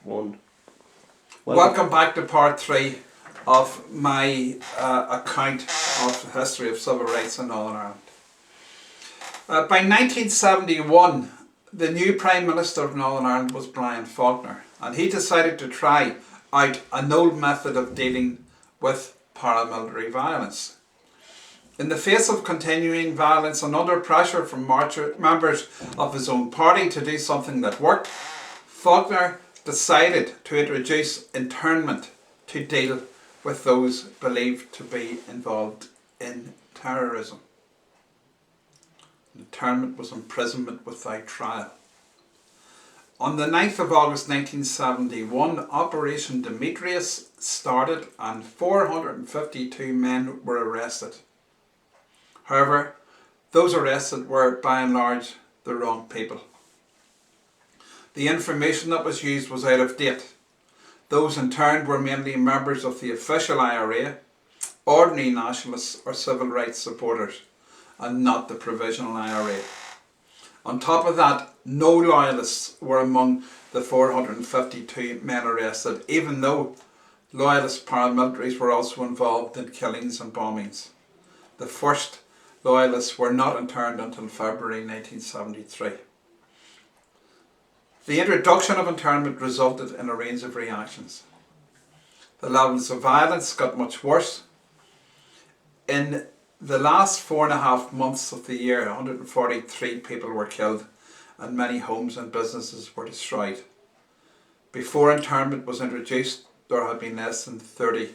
One. Welcome back to part 3 of my account of the history of civil rights in Northern Ireland. By 1971, the new Prime Minister of Northern Ireland was Brian Faulkner, and he decided to try out an old method of dealing with paramilitary violence. In the face of continuing violence and under pressure from members of his own party to do something that worked, Faulkner decided to introduce internment to deal with those believed to be involved in terrorism. Internment was imprisonment without trial. On the 9th of August 1971, Operation Demetrius started and 452 men were arrested. However, those arrested were by and large the wrong people. The information that was used was out of date. Those interned were mainly members of the official IRA, ordinary nationalists or civil rights supporters, and not the provisional IRA. On top of that, no loyalists were among the 452 men arrested, even though loyalist paramilitaries were also involved in killings and bombings. The first loyalists were not interned until February 1973. The introduction of internment resulted in a range of reactions. The levels of violence got much worse. In the last 4.5 months of the year, 143 people were killed and many homes and businesses were destroyed. Before internment was introduced, there had been less than 30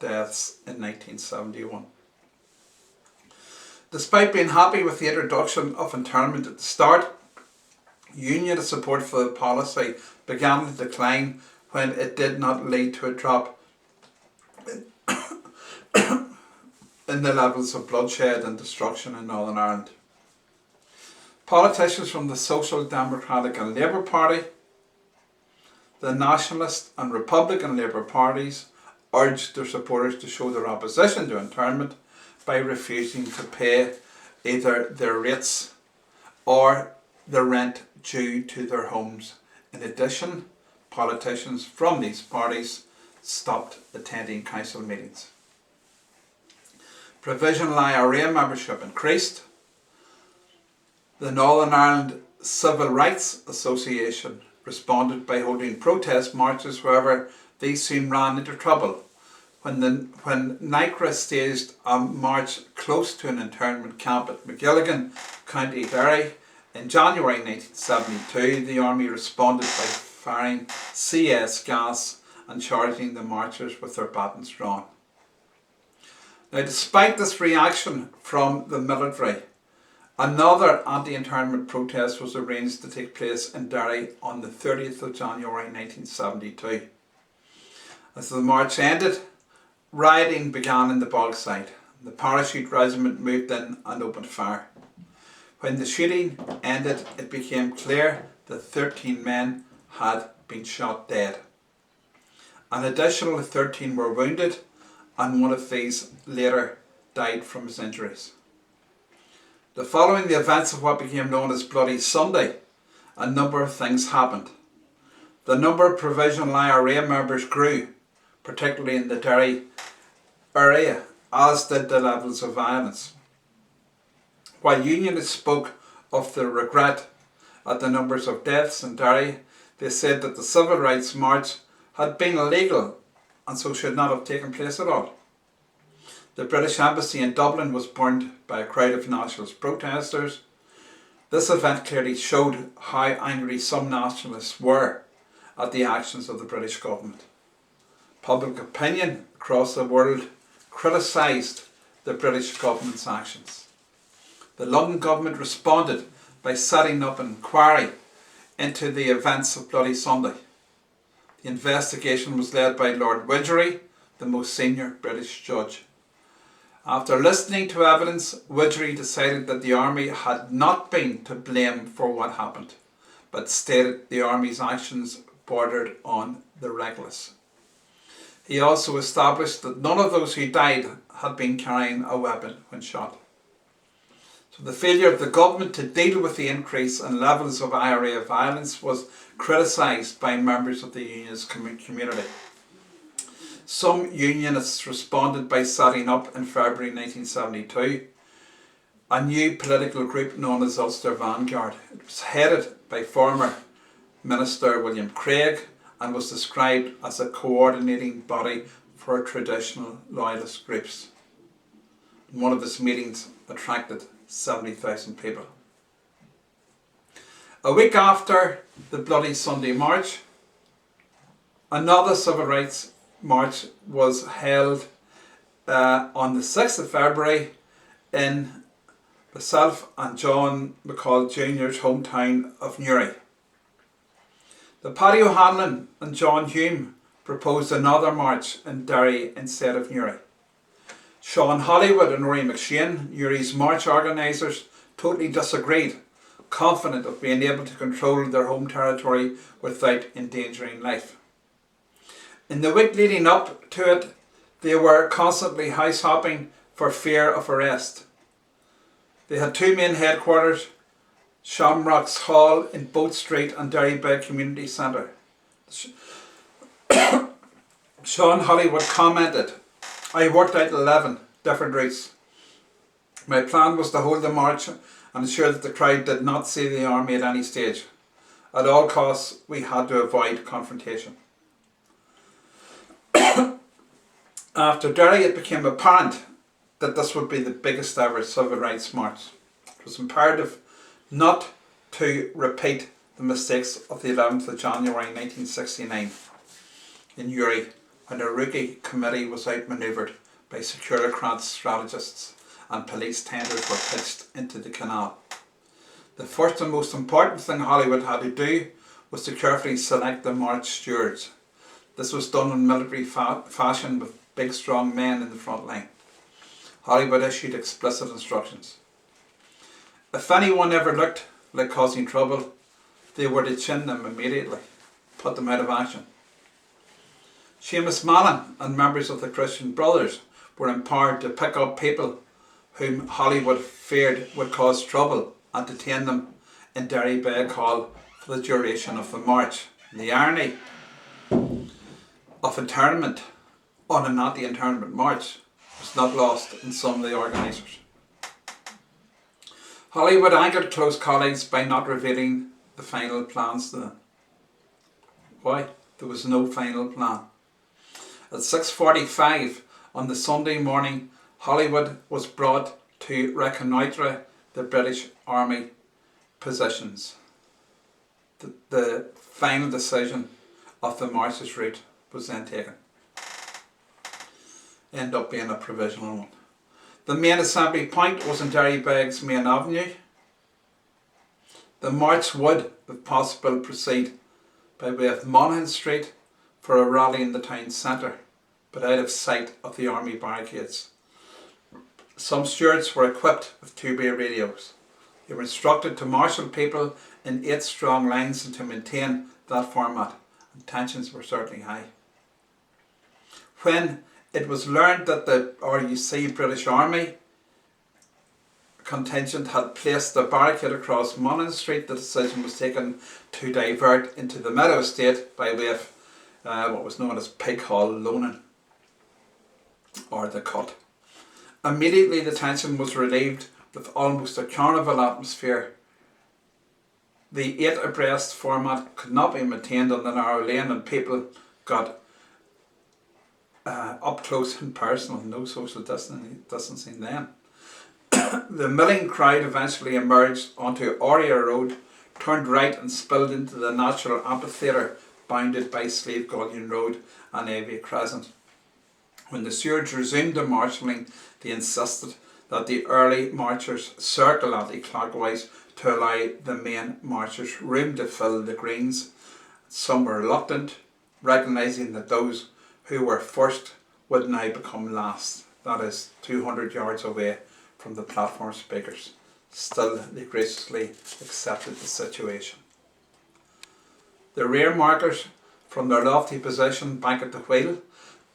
deaths in 1971. Despite being happy with the introduction of internment at the start, Unionist support for the policy began to decline when it did not lead to a drop in the levels of bloodshed and destruction in Northern Ireland. Politicians from the Social Democratic and Labour Party, the Nationalist and Republican Labour parties urged their supporters to show their opposition to internment by refusing to pay either their rates or the rent due to their homes. In addition, politicians from these parties stopped attending council meetings. Provisional IRA membership increased. The Northern Ireland Civil Rights Association responded by holding protest marches. However, these soon ran into trouble when NICRA staged a march close to an internment camp at Magilligan, County Derry. In January 1972, the army responded by firing CS gas and charging the marchers with their batons drawn. Now, despite this reaction from the military, another anti-internment protest was arranged to take place in Derry on the 30th of January 1972. As the march ended, rioting began in the Bogside. The parachute regiment moved in and opened fire. When the shooting ended, it became clear that 13 men had been shot dead. An additional 13 were wounded, and one of these later died from his injuries. Following the events of what became known as Bloody Sunday, a number of things happened. The number of provisional IRA members grew, particularly in the Derry area, as did the levels of violence. While Unionists spoke of the regret at the numbers of deaths in Derry, they said that the Civil Rights March had been illegal and so should not have taken place at all. The British Embassy in Dublin was burned by a crowd of nationalist protesters. This event clearly showed how angry some nationalists were at the actions of the British government. Public opinion across the world criticised the British government's actions. The London government responded by setting up an inquiry into the events of Bloody Sunday. The investigation was led by Lord Widgery, the most senior British judge. After listening to evidence, Widgery decided that the army had not been to blame for what happened, but stated the army's actions bordered on the reckless. He also established that none of those who died had been carrying a weapon when shot. So the failure of the government to deal with the increase in levels of IRA violence was criticised by members of the unionist community. Some unionists responded by setting up in February 1972 a new political group known as Ulster Vanguard. It was headed by former Minister William Craig and was described as a coordinating body for traditional loyalist groups. One of its meetings attracted 70,000 people. A week after the Bloody Sunday March, another civil rights march was held on the 6th of February in myself and John McCall Jr.'s hometown of Newry. The Paddy O'Hanlon and John Hume proposed another march in Derry instead of Newry. Sean Hollywood and Rory McShane, Newry's march organisers, totally disagreed, confident of being able to control their home territory without endangering life. In the week leading up to it, they were constantly house hopping for fear of arrest. They had two main headquarters, Shamrocks Hall in Boat Street and Derrybeg Community Centre. Sean Hollywood commented, "I worked out 11 different routes. My plan was to hold the march and ensure that the crowd did not see the army at any stage. At all costs, we had to avoid confrontation." After Derry, it became apparent that this would be the biggest ever civil rights march. It was imperative not to repeat the mistakes of the 11th of January 1969 in Newry, when a rookie committee was outmanoeuvred by Securocrats strategists and police tenders were pitched into the canal. The first and most important thing Hollywood had to do was to carefully select the march stewards. This was done in military fashion with big strong men in the front line. Hollywood issued explicit instructions. If anyone ever looked like causing trouble, they were to chin them immediately, put them out of action. Seamus Mallon and members of the Christian Brothers were empowered to pick up people whom Hollywood feared would cause trouble and detain them in Derrybeg Hall for the duration of the march. And the irony of internment on an anti-internment march was not lost in some of the organisers. Hollywood angered close colleagues by not revealing the final plans to them. Why? There was no final plan. At 6:45 on the Sunday morning, Hollywood was brought to reconnoitre the British Army positions. The final decision of the march's route was then taken. Ended up being a provisional one. The main assembly point was in Derrybeg's main avenue. The march would, if possible, proceed by way of Monaghan Street for a rally in the town centre, but out of sight of the army barricades. Some stewards were equipped with two-way radios. They were instructed to marshal people in 8 strong lines and to maintain that format, and tensions were certainly high. When it was learned that the RUC British Army contingent had placed a barricade across Monaghan Street, the decision was taken to divert into the Meadow Estate by way of what was known as Pighall Loaning, or the Cut. Immediately the tension was relieved with almost a carnival atmosphere. The 8 abreast format could not be maintained on the narrow lane, and people got up close and personal, no social distancing then. The milling crowd eventually emerged onto Oria Road, turned right and spilled into the natural amphitheatre bounded by Slave Gullion Road and Avia Crescent. When the stewards resumed their marshalling, they insisted that the early marchers circle anti-clockwise to allow the main marchers room to fill the greens. Some were reluctant, recognising that those who were first would now become last, that is 200 yards away from the platform speakers. Still, they graciously accepted the situation. The rear markers, from their lofty position back at the wheel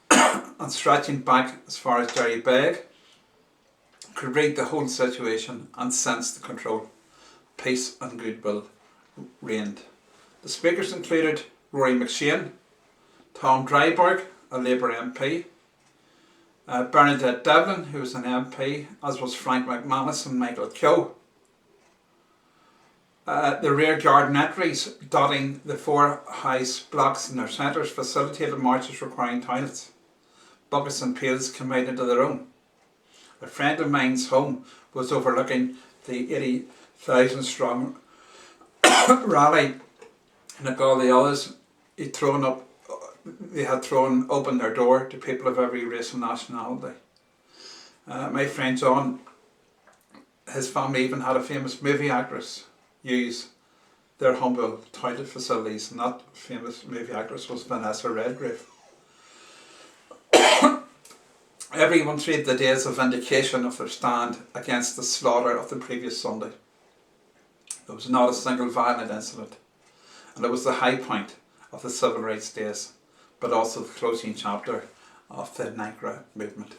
and stretching back as far as Derrybeg, could read the whole situation and sense the control. Peace and goodwill reigned. The speakers included Rory McShane, Tom Dryburgh, a Labour MP, Bernadette Devlin, who was an MP, as was Frank McManus and Michael Keogh. The rear garden entries dotting the four house blocks in their centres facilitated marches requiring toilets. Buckets and pails came out into their own. A friend of mine's home was overlooking the 80,000 strong rally, and like all the others, they had thrown open their door to people of every race and nationality. My friend John, his family even had a famous movie actress use their humble toilet facilities, and that famous movie actress was Vanessa Redgrave. Everyone treated the day as a vindication of their stand against the slaughter of the previous Sunday. There was not a single violent incident, and it was the high point of the Civil Rights Days, but also the closing chapter of the NAGRA movement.